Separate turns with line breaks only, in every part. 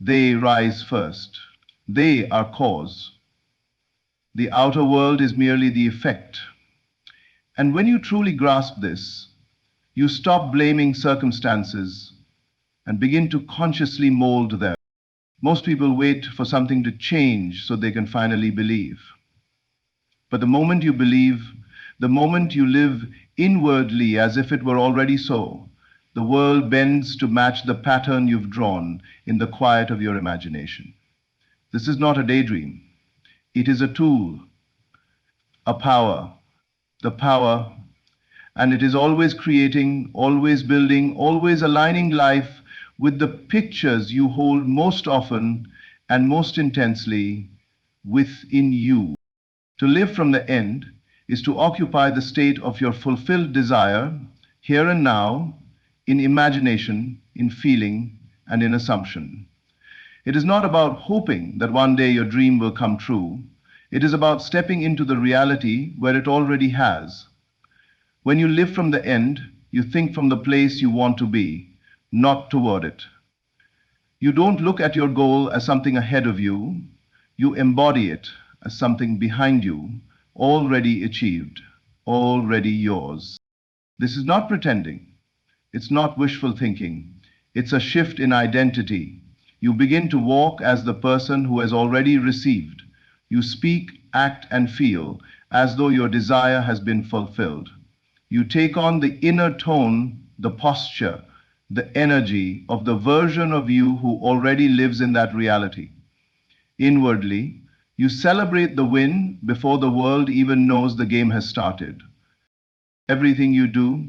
They rise first. They are cause. The outer world is merely the effect. And when you truly grasp this, you stop blaming circumstances and begin to consciously mold them. Most people wait for something to change so they can finally believe. But the moment you believe, the moment you live inwardly as if it were already so, the world bends to match the pattern you've drawn in the quiet of your imagination. This is not a daydream. It is a tool, a power, the power, and it is always creating, always building, always aligning life with the pictures you hold most often and most intensely within you. To live from the end is to occupy the state of your fulfilled desire here and now in imagination, in feeling, and in assumption. It is not about hoping that one day your dream will come true. It is about stepping into the reality where it already has. When you live from the end, you think from the place you want to be, not toward it. You don't look at your goal as something ahead of you. You embody it as something behind you, already achieved, already yours. This is not pretending. It's not wishful thinking. It's a shift in identity. You begin to walk as the person who has already received. You speak, act, and feel as though your desire has been fulfilled. You take on the inner tone, the posture, the energy of the version of you who already lives in that reality. Inwardly, you celebrate the win before the world even knows the game has started. Everything you do,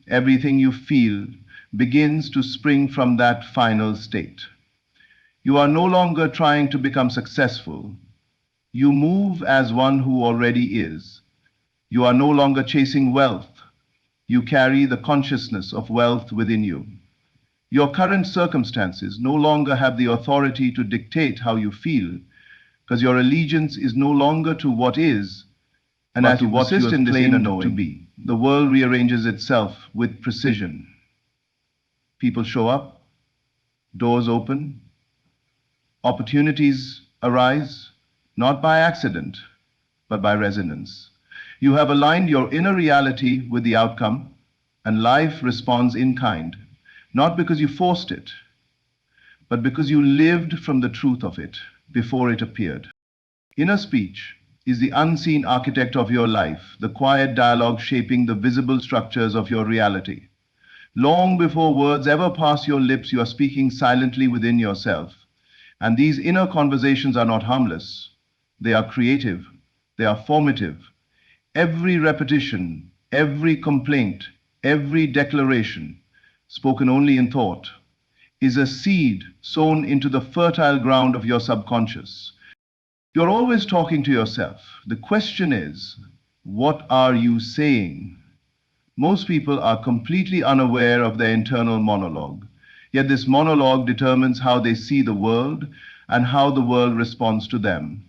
everything you feel, begins to spring from that final state. You are no longer trying to become successful. You move as one who already is. You are no longer chasing wealth. You carry the consciousness of wealth within you. Your current circumstances no longer have the authority to dictate how you feel, because your allegiance is no longer to what is, and as you persist in this inner knowing to be, the world rearranges itself with precision. People show up, doors open, opportunities arise, not by accident, but by resonance. You have aligned your inner reality with the outcome, and life responds in kind, not because you forced it, but because you lived from the truth of it before it appeared. Inner speech is the unseen architect of your life, the quiet dialogue shaping the visible structures of your reality. Long before words ever pass your lips, you are speaking silently within yourself. And these inner conversations are not harmless. They are creative. They are formative. Every repetition, every complaint, every declaration, spoken only in thought, is a seed sown into the fertile ground of your subconscious. You're always talking to yourself. The question is, what are you saying? Most people are completely unaware of their internal monologue. Yet this monologue determines how they see the world and how the world responds to them.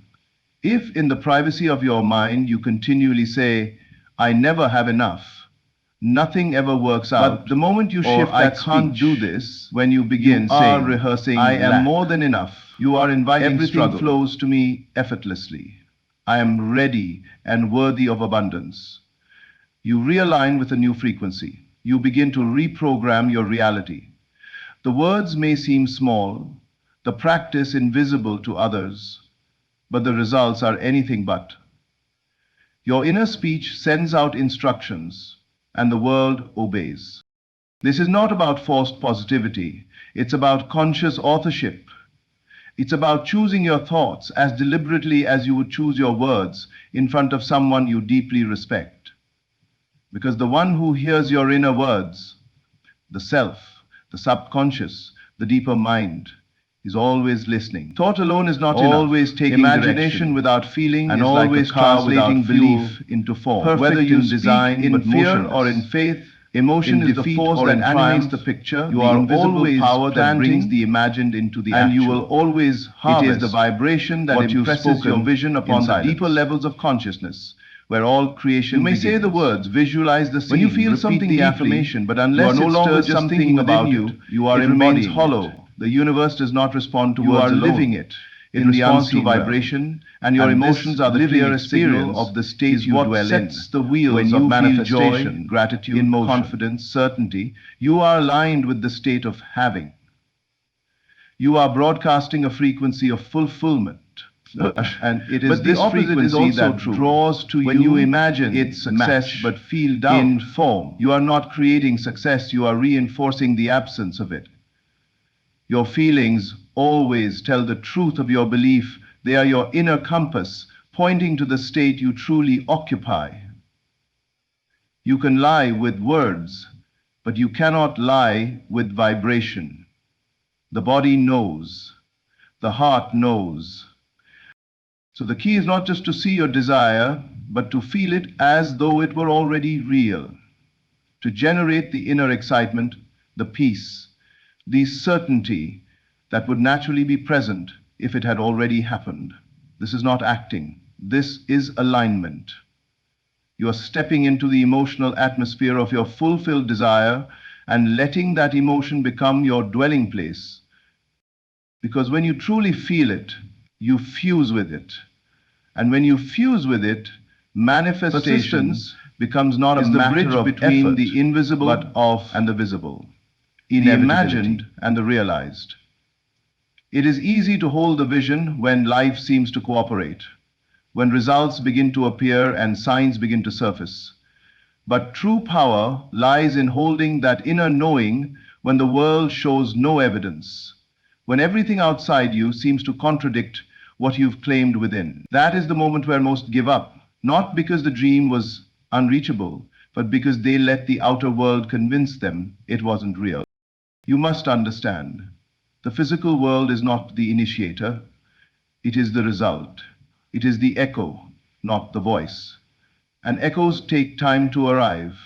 If in the privacy of your mind you continually say, I never have enough, nothing ever works out. But the moment you shift that can't do this, when you begin saying, rehearsing, I am more than enough, you are inviting everything struggle. Flows to me effortlessly. I am ready and worthy of abundance. You realign with a new frequency. You begin to reprogram your reality. The words may seem small, the practice invisible to others, but the results are anything but. Your inner speech sends out instructions, and the world obeys. This is not about forced positivity. It's about conscious authorship. It's about choosing your thoughts as deliberately as you would choose your words in front of someone you deeply respect. Because the one who hears your inner words, the self, the subconscious, the deeper mind, is always listening. Thought alone is not always enough. Taking imagination without feeling and is always like translating belief into form. Whether you design in fear or in faith, emotion is the force that animates the picture. You are always power that brings the imagined into the actual. And you will always harvest. It is the vibration that impresses your vision upon the deeper levels of consciousness, where all creation begins. You may say the words, visualize the scene, when you feel something the affirmation, but unless you are no longer just thinking about you, you are embodying it. Hollow. The universe does not respond to words alone. You are living it. It responds to vibration, and your emotions are the clearest signal of the state you dwell in. The wheels when you feel joy, gratitude, confidence, certainty, you are aligned with the state of having. You are broadcasting a frequency of fulfillment. And it is this frequency that draws to you when you imagine its success but feel doubt in form. You are not creating success, you are reinforcing the absence of it. Your feelings always tell the truth of your belief. They are your inner compass, pointing to the state you truly occupy. You can lie with words, but you cannot lie with vibration. The body knows. The heart knows. So the key is not just to see your desire, but to feel it as though it were already real. To generate the inner excitement, the peace, the certainty that would naturally be present if it had already happened. This is not acting. This is alignment. You are stepping into the emotional atmosphere of your fulfilled desire and letting that emotion become your dwelling place. Because when you truly feel it, you fuse with it. And when you fuse with it, manifestations becomes not a matter of between effort, the invisible but of and the visible, the imagined and the realized. It is easy to hold the vision when life seems to cooperate, when results begin to appear and signs begin to surface. But true power lies in holding that inner knowing when the world shows no evidence, when everything outside you seems to contradict what you've claimed within. That is the moment where most give up, not because the dream was unreachable, but because they let the outer world convince them it wasn't real. You must understand, the physical world is not the initiator, it is the result. It is the echo, not the voice. And echoes take time to arrive.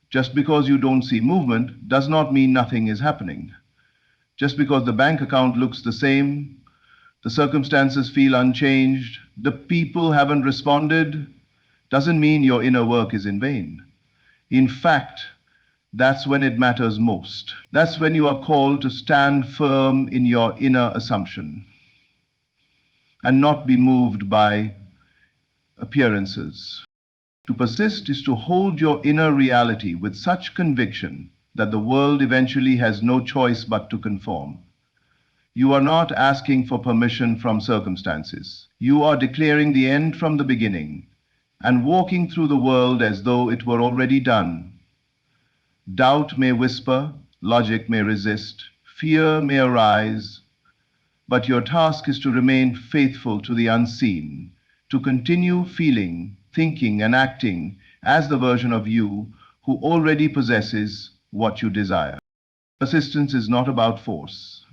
Just because you don't see movement does not mean nothing is happening. Just because the bank account looks the same, the circumstances feel unchanged, the people haven't responded, doesn't mean your inner work is in vain. In fact, that's when it matters most. That's when you are called to stand firm in your inner assumption and not be moved by appearances. To persist is to hold your inner reality with such conviction that the world eventually has no choice but to conform. You are not asking for permission from circumstances. You are declaring the end from the beginning and walking through the world as though it were already done. Doubt may whisper, logic may resist, fear may arise, but your task is to remain faithful to the unseen, to continue feeling, thinking, and acting as the version of you who already possesses what you desire. Persistence is not about force.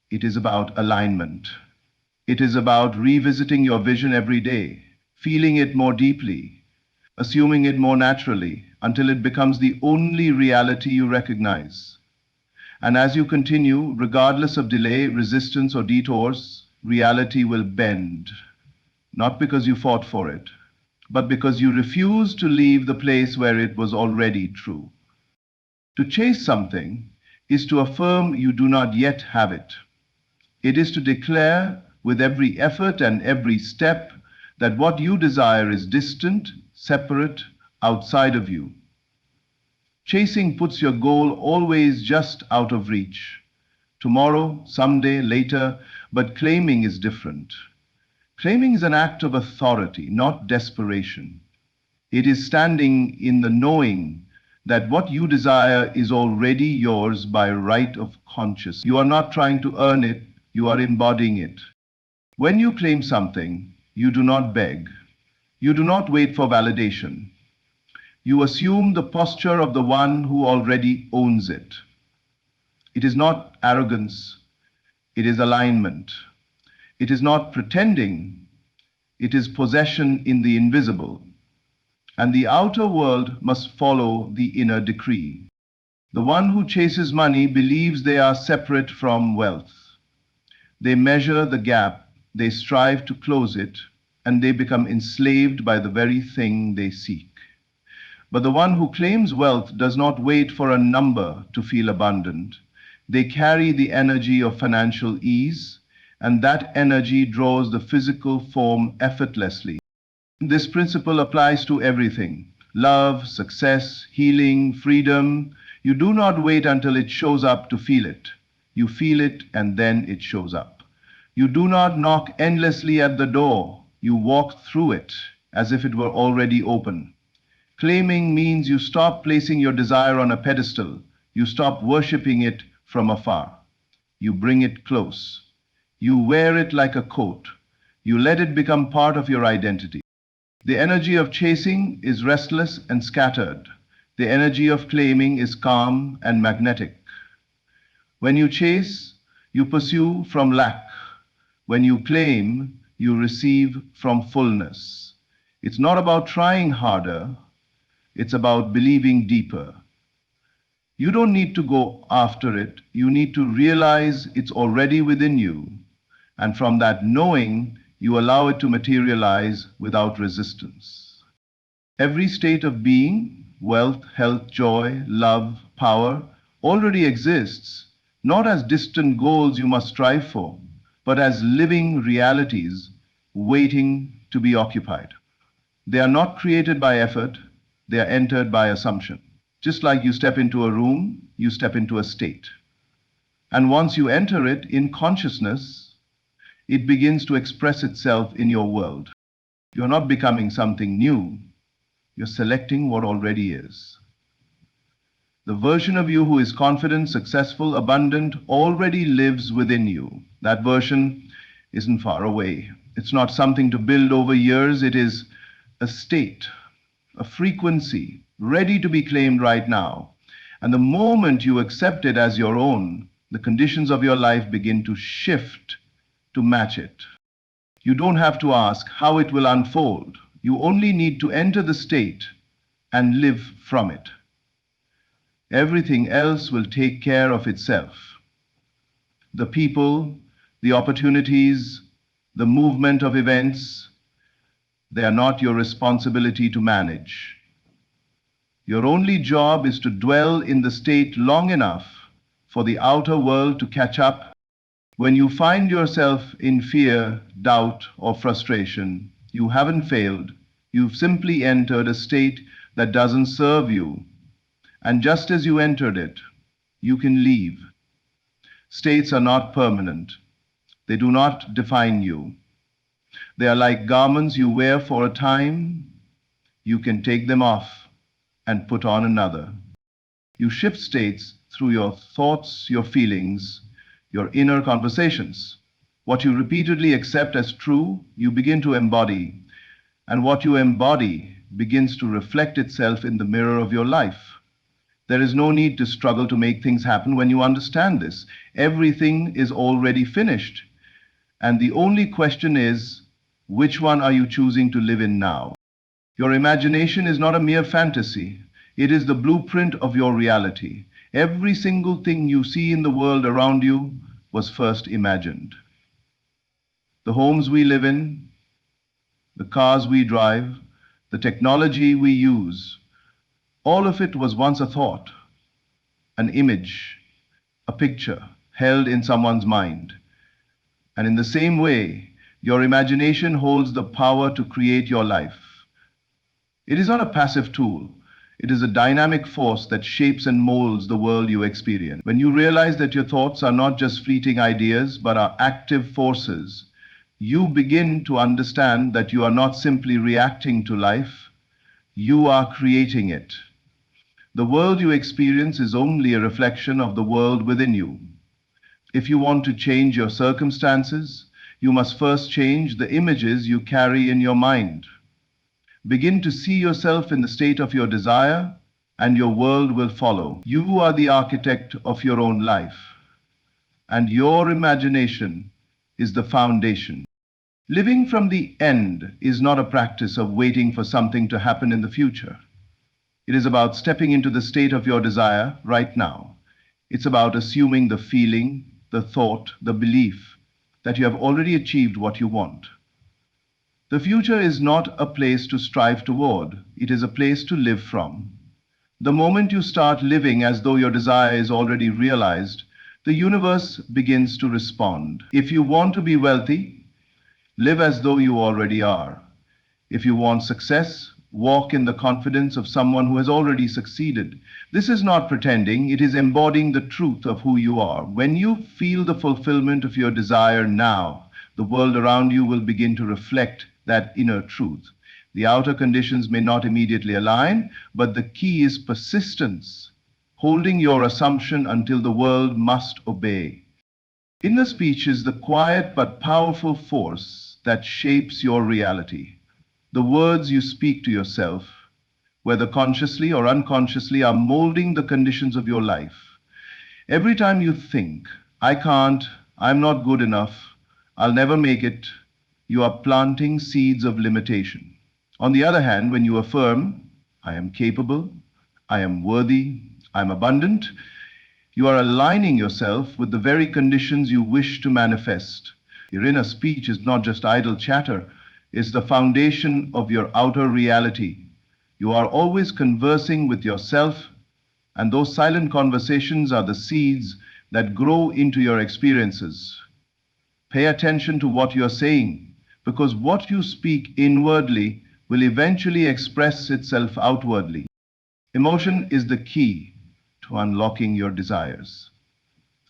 It is about alignment. It is about revisiting your vision every day, feeling it more deeply, assuming it more naturally, until it becomes the only reality you recognize. And as you continue, regardless of delay, resistance, or detours, reality will bend. Not because you fought for it, but because you refuse to leave the place where it was already true. To chase something is to affirm you do not yet have it. It is to declare with every effort and every step that what you desire is distant, separate, outside of you. Chasing puts your goal always just out of reach. Tomorrow, someday, later, but claiming is different. Claiming is an act of authority, not desperation. It is standing in the knowing that what you desire is already yours by right of consciousness. You are not trying to earn it, you are embodying it. When you claim something, you do not beg. You do not wait for validation. You assume the posture of the one who already owns it. It is not arrogance, it is alignment. It is not pretending, it is possession in the invisible. And the outer world must follow the inner decree. The one who chases money believes they are separate from wealth. They measure the gap, they strive to close it, and they become enslaved by the very thing they seek. But the one who claims wealth does not wait for a number to feel abundant. They carry the energy of financial ease, and that energy draws the physical form effortlessly. This principle applies to everything: love, success, healing, freedom. You do not wait until it shows up to feel it. You feel it and then it shows up. You do not knock endlessly at the door. You walk through it as if it were already open. Claiming means you stop placing your desire on a pedestal. You stop worshipping it from afar. You bring it close. You wear it like a coat. You let it become part of your identity. The energy of chasing is restless and scattered. The energy of claiming is calm and magnetic. When you chase, you pursue from lack. When you claim, you receive from fullness. It's not about trying harder, it's about believing deeper. You don't need to go after it, you need to realize it's already within you. And from that knowing, you allow it to materialize without resistance. Every state of being, wealth, health, joy, love, power, already exists, not as distant goals you must strive for, but as living realities waiting to be occupied. They are not created by effort, they are entered by assumption. Just like you step into a room, you step into a state. And once you enter it in consciousness, it begins to express itself in your world. You're not becoming something new, you're selecting what already is. The version of you who is confident, successful, abundant already lives within you. That version isn't far away. It's not something to build over years, it is a state, a frequency, ready to be claimed right now. And the moment you accept it as your own, the conditions of your life begin to shift to match it. You don't have to ask how it will unfold. You only need to enter the state and live from it. Everything else will take care of itself. The people, the opportunities, the movement of events, they are not your responsibility to manage. Your only job is to dwell in the state long enough for the outer world to catch up. When you find yourself in fear, doubt, or frustration, you haven't failed. You've simply entered a state that doesn't serve you. And just as you entered it, you can leave. States are not permanent. They do not define you. They are like garments you wear for a time. You can take them off and put on another. You shift states through your thoughts, your feelings, your inner conversations. What you repeatedly accept as true, you begin to embody. And what you embody begins to reflect itself in the mirror of your life. There is no need to struggle to make things happen when you understand this. Everything is already finished. And the only question is, which one are you choosing to live in now? Your imagination is not a mere fantasy. It is the blueprint of your reality. Every single thing you see in the world around you was first imagined. The homes we live in, the cars we drive, the technology we use, all of it was once a thought, an image, a picture held in someone's mind. And in the same way, your imagination holds the power to create your life. It is not a passive tool. It is a dynamic force that shapes and molds the world you experience. When you realize that your thoughts are not just fleeting ideas, but are active forces, you begin to understand that you are not simply reacting to life, you are creating it. The world you experience is only a reflection of the world within you. If you want to change your circumstances, you must first change the images you carry in your mind. Begin to see yourself in the state of your desire, and your world will follow. You are the architect of your own life, and your imagination is the foundation. Living from the end is not a practice of waiting for something to happen in the future. It is about stepping into the state of your desire right now. It's about assuming the feeling, the thought, the belief that you have already achieved what you want. The future is not a place to strive toward, it is a place to live from. The moment you start living as though your desire is already realized, the universe begins to respond. If you want to be wealthy, live as though you already are. If you want success, walk in the confidence of someone who has already succeeded. This is not pretending, it is embodying the truth of who you are. When you feel the fulfillment of your desire now, the world around you will begin to reflect that inner truth. The outer conditions may not immediately align, but the key is persistence, holding your assumption until the world must obey. Inner speech is the quiet but powerful force that shapes your reality. The words you speak to yourself, whether consciously or unconsciously, are molding the conditions of your life. Every time you think, I can't, I'm not good enough, I'll never make it, you are planting seeds of limitation. On the other hand, when you affirm, I am capable, I am worthy, I'm abundant, you are aligning yourself with the very conditions you wish to manifest. Your inner speech is not just idle chatter, it's the foundation of your outer reality. You are always conversing with yourself, and those silent conversations are the seeds that grow into your experiences. Pay attention to what you're saying, because what you speak inwardly will eventually express itself outwardly. Emotion is the key to unlocking your desires.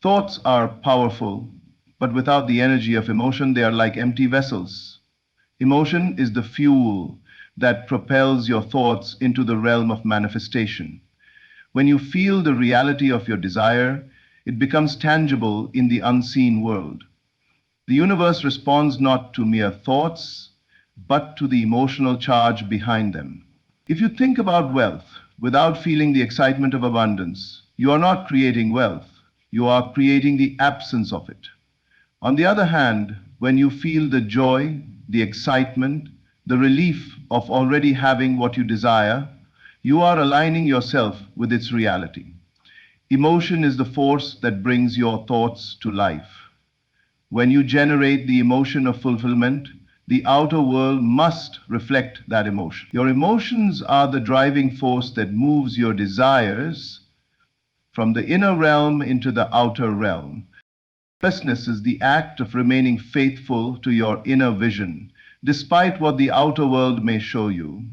Thoughts are powerful, but without the energy of emotion, they are like empty vessels. Emotion is the fuel that propels your thoughts into the realm of manifestation. When you feel the reality of your desire, it becomes tangible in the unseen world. The universe responds not to mere thoughts, but to the emotional charge behind them. If you think about wealth without feeling the excitement of abundance, you are not creating wealth, you are creating the absence of it. On the other hand, when you feel the joy, the excitement, the relief of already having what you desire, you are aligning yourself with its reality. Emotion is the force that brings your thoughts to life. When you generate the emotion of fulfillment, the outer world must reflect that emotion. Your emotions are the driving force that moves your desires from the inner realm into the outer realm. Fearlessness is the act of remaining faithful to your inner vision, despite what the outer world may show you.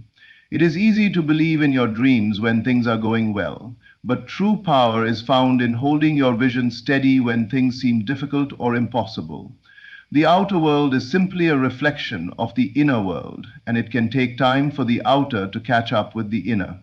It is easy to believe in your dreams when things are going well, but true power is found in holding your vision steady when things seem difficult or impossible. The outer world is simply a reflection of the inner world, and it can take time for the outer to catch up with the inner.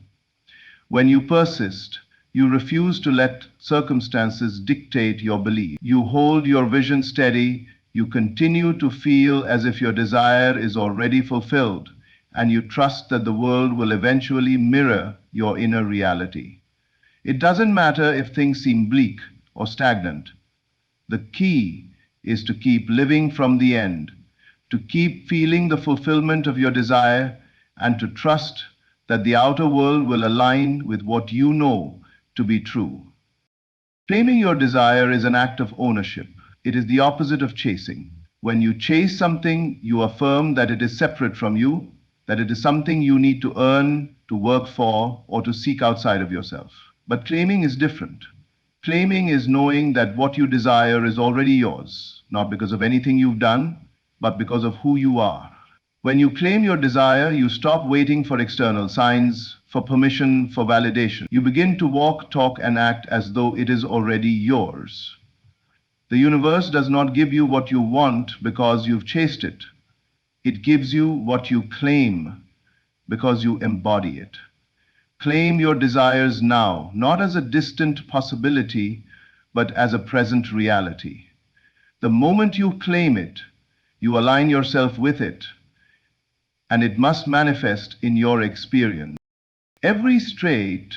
When you persist, you refuse to let circumstances dictate your belief. You hold your vision steady, you continue to feel as if your desire is already fulfilled, and you trust that the world will eventually mirror your inner reality. It doesn't matter if things seem bleak or stagnant. The key is to keep living from the end, to keep feeling the fulfillment of your desire, and to trust that the outer world will align with what you know to be true. Claiming your desire is an act of ownership. It is the opposite of chasing. When you chase something, you affirm that it is separate from you, that it is something you need to earn, to work for, or to seek outside of yourself. But claiming is different. Claiming is knowing that what you desire is already yours, not because of anything you've done, but because of who you are. When you claim your desire, you stop waiting for external signs, for permission, for validation. You begin to walk, talk, and act as though it is already yours. The universe does not give you what you want because you've chased it. It gives you what you claim because you embody it. Claim your desires now, not as a distant possibility, but as a present reality. The moment you claim it, you align yourself with it, and it must manifest in your experience. Every trait,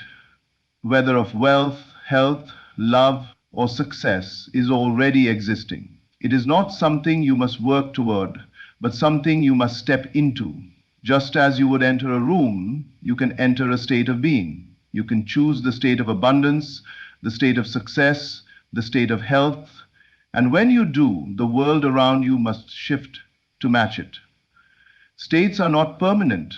whether of wealth, health, love, or success, is already existing. It is not something you must work toward, but something you must step into. Just as you would enter a room, you can enter a state of being. You can choose the state of abundance, the state of success, the state of health, and when you do, the world around you must shift to match it. States are not permanent.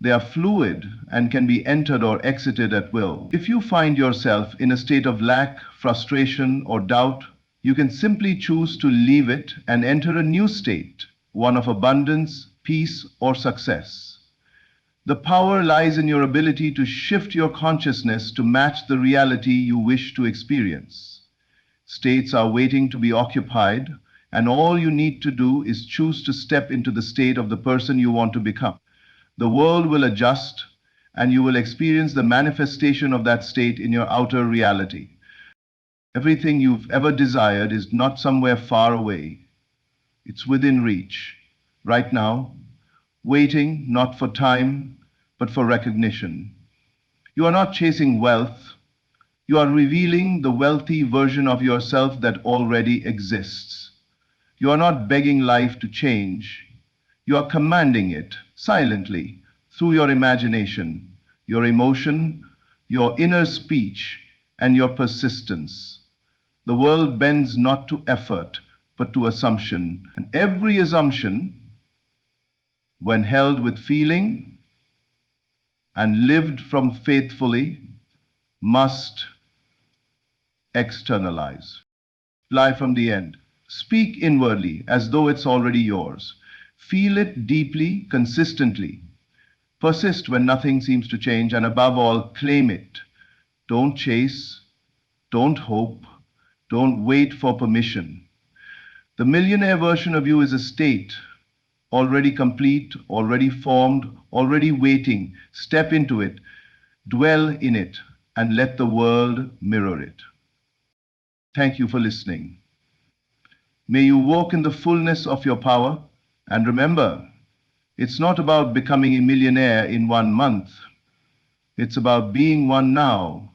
They are fluid and can be entered or exited at will. If you find yourself in a state of lack, frustration, or doubt, you can simply choose to leave it and enter a new state, one of abundance, peace, or success. The power lies in your ability to shift your consciousness to match the reality you wish to experience. States are waiting to be occupied, and all you need to do is choose to step into the state of the person you want to become. The world will adjust, and you will experience the manifestation of that state in your outer reality. Everything you've ever desired is not somewhere far away. It's within reach, right now, waiting not for time, but for recognition. You are not chasing wealth. You are revealing the wealthy version of yourself that already exists. You are not begging life to change. You are commanding it silently through your imagination, your emotion, your inner speech, and your persistence. The world bends not to effort, but to assumption. And every assumption, when held with feeling and lived from faithfully, must externalize. Fly from the end. Speak inwardly as though it's already yours. Feel it deeply, consistently. Persist when nothing seems to change, and above all, claim it. Don't chase, don't hope, don't wait for permission. The millionaire version of you is a state, already complete, already formed, already waiting. Step into it, dwell in it, and let the world mirror it. Thank you for listening. May you walk in the fullness of your power, and remember, it's not about becoming a millionaire in 1 month. It's about being one now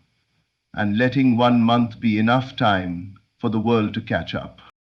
and letting 1 month be enough time for the world to catch up.